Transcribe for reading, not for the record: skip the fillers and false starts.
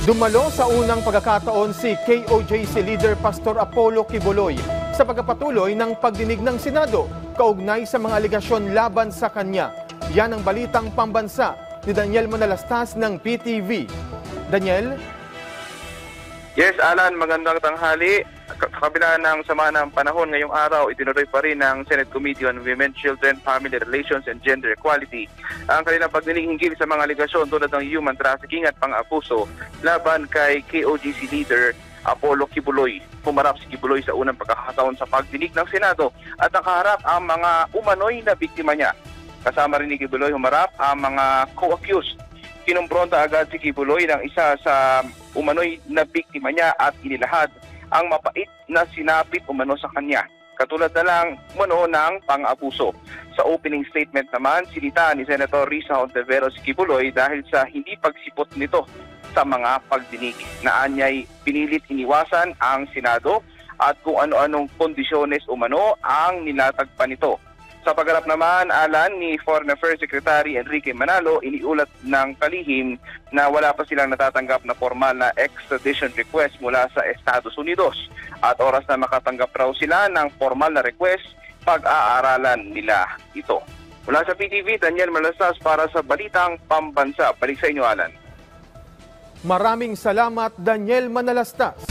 Dumalo sa unang pagkakataon si KOJC leader Pastor Apollo Kibuloy sa pagpapatuloy ng pagdinig ng Senado kaugnay sa mga aligasyon laban sa kanya. Yan ang balitang pambansa ni Daniel Manalastas ng PTV. Daniel? Yes, Alan, magandang tanghali. Kabila ng sama ng panahon ngayong araw, itinuloy pa rin ng Senate Committee on Women, Children, Family Relations and Gender Equality ang kanilang pagdinig hinggil sa mga aligasyon tulad ng human trafficking at pang-abuso laban kay KOJC leader Apollo Kibuloy. Humarap si Kibuloy sa unang pagkakataon sa pagdinig ng Senado at nakaharap ang mga umano'y na biktima niya. Kasama rin ni Kibuloy humarap ang mga co-accused. Kinumpronta agad si Kibuloy ng isa sa umano'y na biktima niya at inilahad ang mapait na sinapit umano sa kanya. Katulad na lang umano ng pang-abuso. Sa opening statement naman, sinita ni Senator Risa Hontiveros si Kibuloy dahil sa hindi pagsipot nito sa mga pagdinig. Naanya'y pinilit iniwasan ang Senado at kung ano-anong kondisyones umano ang nilatag pa nito. Sa pagharap naman, Alan, ni Foreign Affairs Secretary Enrique Manalo, iniulat ng kalihim na wala pa silang natatanggap na formal na extradition request mula sa Estados Unidos. At oras na makatanggap raw sila ng formal na request, pag-aaralan nila ito. Mula sa PTV, Daniel Manalastas para sa Balitang Pambansa. Balik sa inyo, Alan. Maraming salamat, Daniel Manalastas.